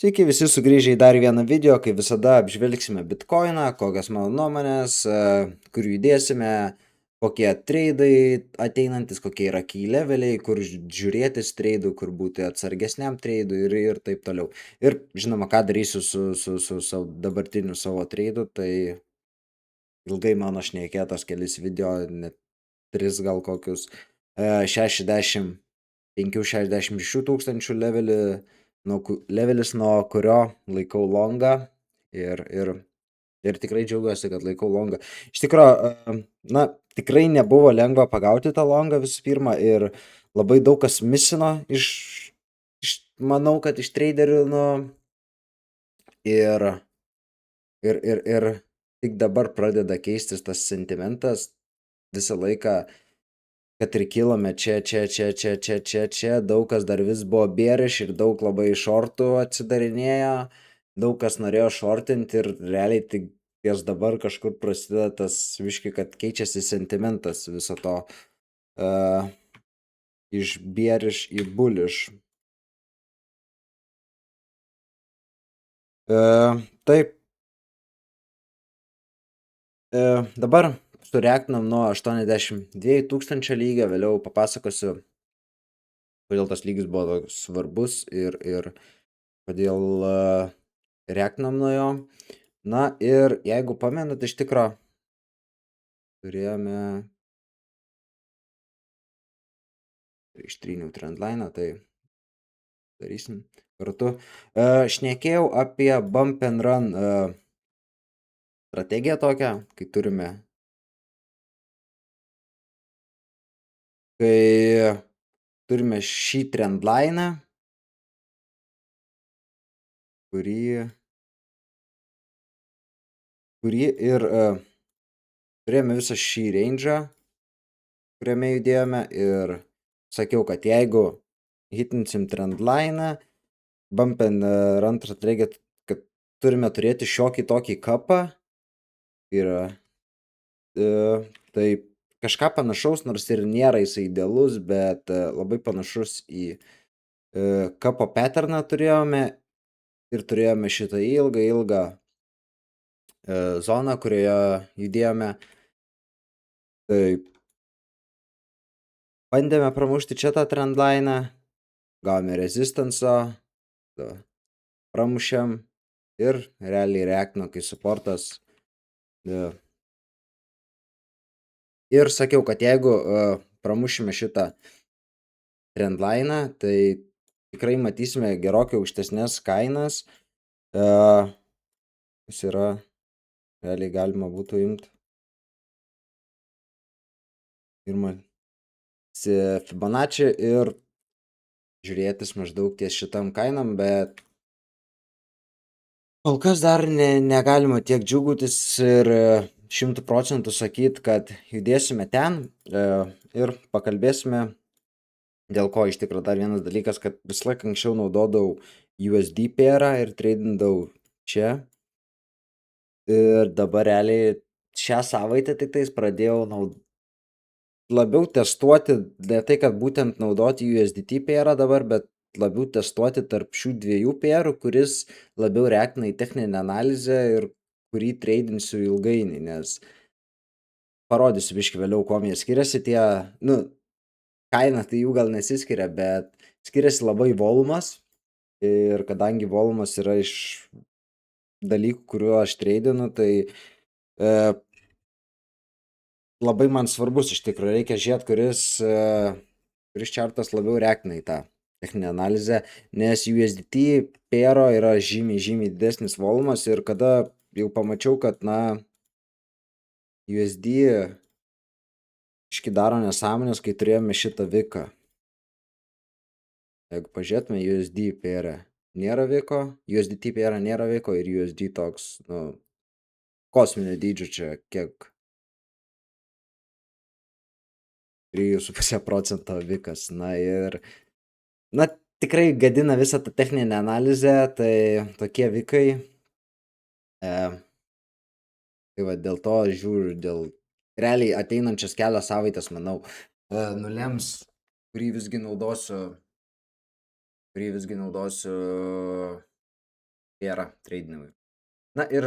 Sveiki visi sugrįžę į dar vieną video, kaip visada apžvelgsime Bitcoiną, kokios mano nuomonės, kur judėsime, kokie treidai ateinantis, kokie yra key leveliai, kur žiūrėtis treidų, kur būti atsargesniam treidui ir taip toliau. Ir žinoma, ką darysiu su dabartiniu savo treidu, tai ilgai mano šnekėtos kelis video, net 3 gal kokius 65-66 tūkstančių levelis, nuo kurio laikau longą ir tikrai džiaugiuosi, kad laikau longą. Iš tikrųjų, na, tikrai nebuvo lengva pagauti tą longą visų pirma ir labai daug kas misino manau, kad iš traderių, nu, ir tik dabar pradeda keistis tas sentimentas visą laiką, kad ir kilome čia, daug kas dar vis buvo bearish ir daug labai šortų atsidarinėjo, daug kas norėjo šortinti ir realiai tik ties dabar kažkur prasideda tas viški, kad keičiasi sentimentas viso to iš bearish į bullish. Taip. Dabar sureaktinam nuo 82 tūkstančio lygio, vėliau papasakosiu, kodėl tas lygis buvo toks svarbus ir kodėl reaktinam nuo jo. Na ir jeigu pamenat, iš tikro turėjome ištryniau trendliną, tai darysim kartu. Šnekėjau apie bump and run strategiją tokią, kai turime šį trendliną, kurį ir turėjome visą šį range'ą, kuriame judėjome, ir sakiau, kad jeigu hitinsim trendliną, bump and run strategiją, kad turime turėti šiokį tokį kapą, ir tai kažką panašaus, nors ir nėra jisai idealus, bet labai panašus į kapo patterną turėjome ir turėjome šitą ilgą zoną, kurioje judėjome. Tai bandėme pramušti čia tą trendliną, gavome rezistansą, pramušėm ir realiai reaktino, kai supportas. Ir sakiau, kad jeigu pramušime šitą trendliną, tai tikrai matysime gerokai aukštesnės kainas, kas yra realiai galima būtų imti pirmą Fibonacci ir žiūrėtis maždaug ties šitam kainam, bet kol kas dar negalima tiek džiugutis ir 100% sakyt, kad judėsime ten, ir pakalbėsime, dėl ko iš tikrųjų. Dar vienas dalykas, kad visą laiką anksčiau naudodavau USD pairą ir tradindavau čia, ir dabar realiai šią savaitę tik tais pradėjau labiau testuoti, ne tai kad būtent naudoti USDT pairą dabar, bet labiau testuoti tarp šių dviejų pairų, kuris labiau reaktina į techninę analizę ir kurį tradinsiu ilgainiui, nes parodysiu biškį vėliau, kuom jie skiriasi. Tie, nu, kaina tai jų gal nesiskiria, bet skiriasi labai volumas, ir kadangi volumas yra iš dalykų, kuriuo aš tradinu, tai labai man svarbus iš tikrųjų. Reikia žiūrėti, kuris čartas labiau reaktina į tą techninę analizę, nes USDT pairo yra žymiai didesnis volumas, ir kada jau pamačiau, kad USD iški daro nesąmonės, kai turėjome šitą viką. Jeigu pažiūrėtume, USD pairą nėra viko, USDT pairą nėra viko, ir USD toks, kosminio dydžio čia kiek 3,5% vikas. Ir tikrai gadina visą tą techninę analizę, tai tokie vikai. Tai va, dėl to žiūriu, dėl realiai ateinančias kelias savaitės, manau, nulems, kurį visgi naudosiu pėra treidinimui. Na ir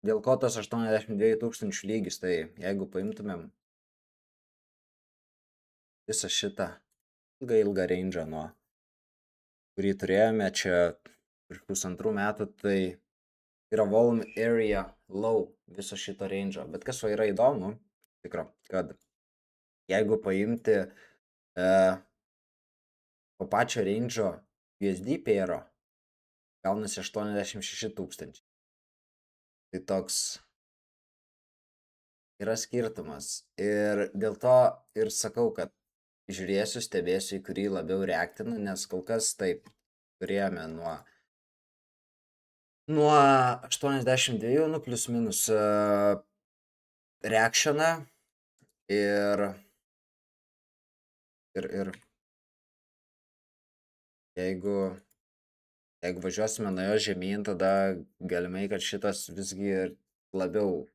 dėl ko tas 82 tūkstančių lygis, tai jeigu paimtumėm visą šitą ilgą range'ą, nuo kurį turėjome čia prieš 1,5 metų, tai yra volume area low viso šito range'o. Bet kas yra įdomu, tikro, kad jeigu paimti po pačio range'o USD pėro, gaunasi 86 tūkstančiai. Tai toks yra skirtumas. Ir dėl to ir sakau, kad žiūrėsiu, stebėsiu, į kurį labiau reaktina, nes kol kas taip turėjome nuo 82, nu plius minus reakcioną ir jeigu važiuosime nuo jo žemyn, tada galimai, kad šitas visgi labiau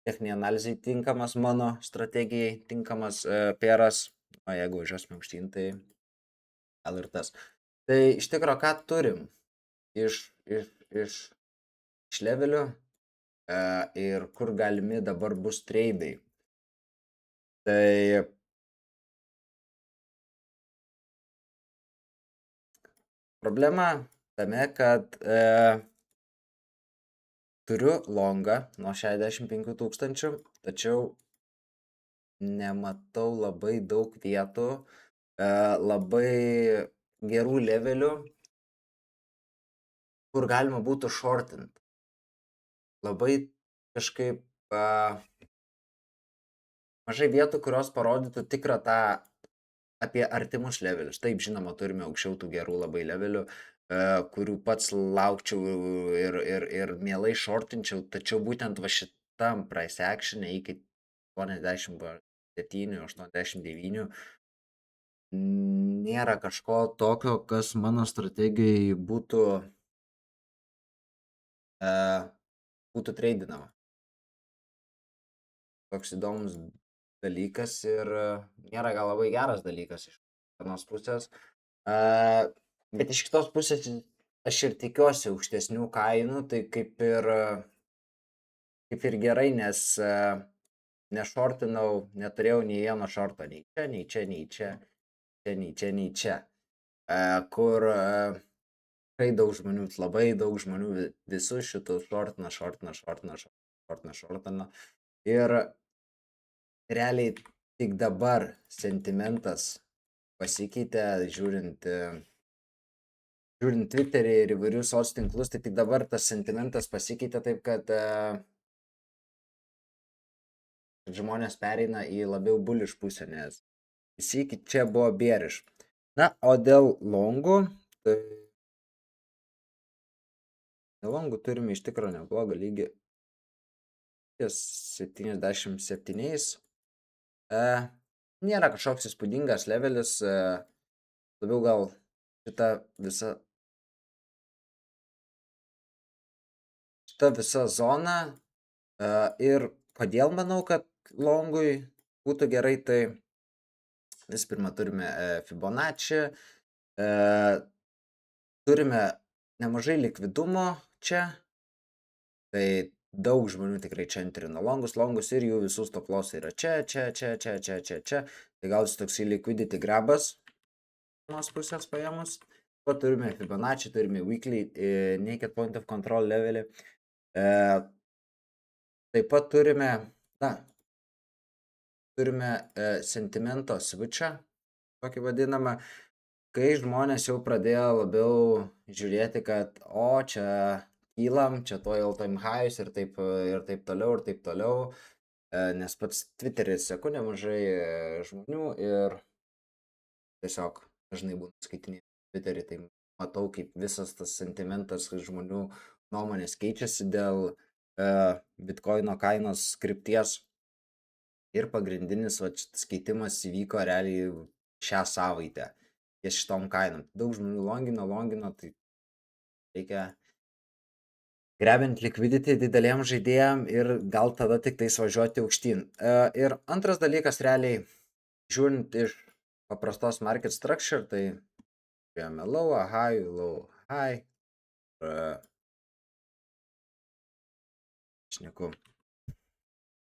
techniniai analizai tinkamas, mano strategijai tinkamas pėras, o jeigu važiuosime aukštyn, tai gal ir tas. Tai iš tikro, ką turim iš levelių ir kur galimi dabar bus treidai. Tai problema tame, kad turiu longą nuo 65 tūkstančių, tačiau nematau labai daug vietų, labai gerų levelių, kur galima būtų shortint. Labai kažkaip mažai vietų, kurios parodytų tikrą tą apie artimus levelius. Taip, žinoma, turime aukščiau tų gerų labai levelių, kurių pats laukčiau ir mielai shortinčiau, tačiau būtent va šitam price action iki 87, 89 nėra kažko tokio, kas mano strategijai būtų treidinama. Toks įdomus dalykas ir nėra gal labai geras dalykas iš vienos pusės. Bet iš kitos pusės aš ir tikiuosi aukštesnių kainų, tai kaip ir gerai, nes nešortinau, neturėjau nei vieno šorto, nei čia, nei čia, nei čia, nei čia, nei čia, kur daug žmonių, labai daug žmonių visus šitus šortina. Ir realiai tik dabar sentimentas pasikeitė, žiūrint Twitterį ir įvairius soc tinklus, tai tik dabar tas sentimentas pasikeitė taip, kad žmonės pereina į labiau bullish pusę, nes visi iki čia buvo bearish. Na, o dėl longų, tai dėl longų turime iš tikro neblogą lygį 77. Nėra kažkoks įspūdingas levelis, labiau gal šita visa zona. Ir kodėl manau, kad longui būtų gerai, tai vis pirma turime Fibonacci, turime nemažai likvidumo čia, tai daug žmonių tikrai čia entrino longus ir jų visus stop lossai yra čia, tai gausi toksai liquidity grabas vienos pusės paėmus. Po turime Fibonacci, turime weekly naked point of control levelį, taip pat turime sentimento switchą, tokį vadinamą, kai žmonės jau pradėjo labiau žiūrėti, kad čia kylam, čia to all time highs ir taip toliau, nes pats Twitter'į seku nemažai žmonių ir tiesiog dažnai būna skaitinėti Twitter'į, tai matau, kaip visas tas sentimentas žmonių nuomonės keičiasi dėl Bitcoino kainos krypties ir pagrindinis keitimas įvyko realiai šią savaitę ties šitom kainom. Daug žmonių longino, tai reikia grebint liquidity dideliem žaidėjam ir gal tada tik tais važiuoti aukštyn. Ir antras dalykas, realiai žiūrint iš paprastos market structure, tai turėjome low, high, šneku.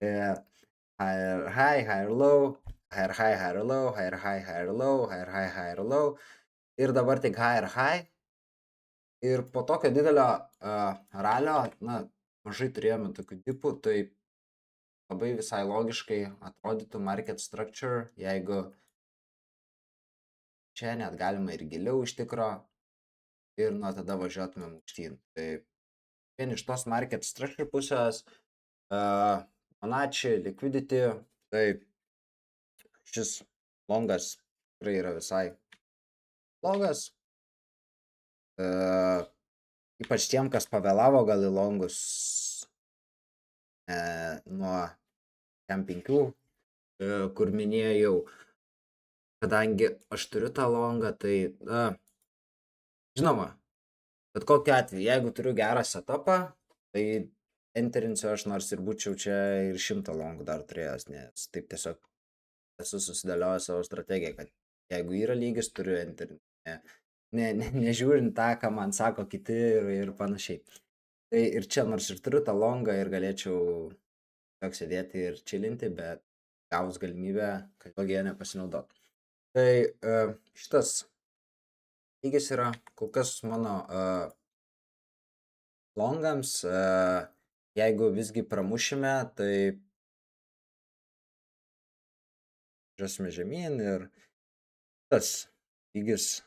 Higher high, higher low, higher high, higher low, higher high, higher low, higher high, higher low. Ir dabar tik higher high. Ir po tokio didelio ralio, mažai turėjome tokių dipų, tai labai visai logiškai atrodytų market structure, jeigu čia net galima ir giliau iš tikro ir nuo tada važiuotumėm aukštyn. Tai vien iš tos market structure pusės, Fibonacci, liquidity, tai šis longas tikrai yra visai blogas. Ypač tiem, kas pavėlavo gal į longus nuo M5, kur minėjau, kadangi aš turiu tą longą, tai žinoma, bet kokiu atveju, jeigu turiu gerą setupą, tai enterinsiu aš, nors ir būčiau čia ir 100 longų dar turėjęs, nes taip tiesiog esu susidėliojęs savo strategiją, kad jeigu yra lygis, turiu enterinti, nežiūrint tą, ką man sako kiti ir panašiai. Tai ir čia, nors ir turiu tą longą ir galėčiau tiesiog sėdėti ir čilinti, bet gavus galimybę, kad tokie nepasinaudot. Tai šitas lygis yra kol kas mano longams. Jeigu visgi pramušime, tai žiūrėsime žemyn ir tas lygis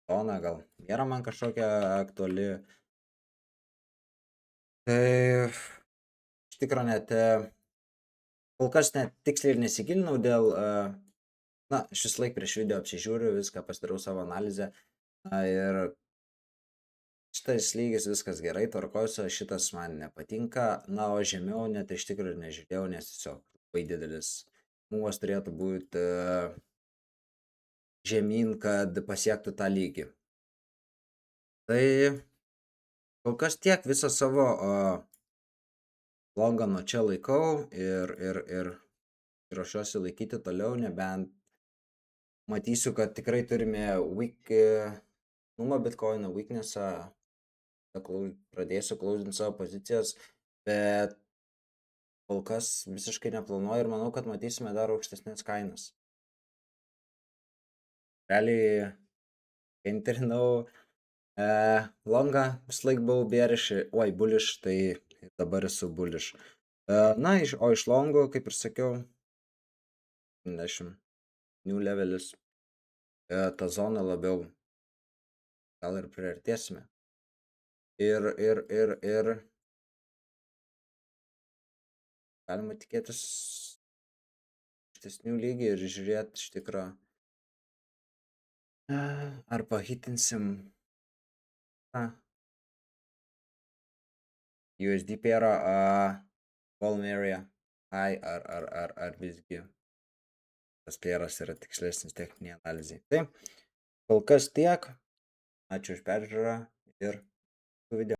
zona gal nėra man kažkokia aktuali. Tai iš tikro net kol kas net tiksliai ir nesigilinau dėl, šis laik prieš video apsižiūriu viską, pasidarau savo analizę ir šitas lygis viskas gerai, tvarkosiu, šitas man nepatinka, o žemiau net iš tikro ir nežiūrėjau, nes tiesiog labai didelis mūvas turėtų būti žemyn, kad pasiektų tą lygį. Tai kol kas tiek visą savo longą nuo čia laikau ir ruošiuosi laikyti toliau, nebent matysiu, kad tikrai turime Bitcoino weaknessą, pradėsiu closinti savo pozicijas, bet kol kas visiškai neplanuoju ir manau, kad matysime dar aukštesnės kainas. Realiai, kai interinau longą, vis laik buvau bullish, tai dabar esu bullish. O iš longų, kaip ir sakiau, 10 new levelis, tą zoną labiau gal ir priartėsime. Ir galima tikėtis aukštesnių lygių ir žiūrėti iš tikro, ar pahitinsim USD pairą volume area high ar visgi tas pairas yra tikslesnis techninė analizė. Tai kol kas tiek. Ačiū už peržiūrą ir video.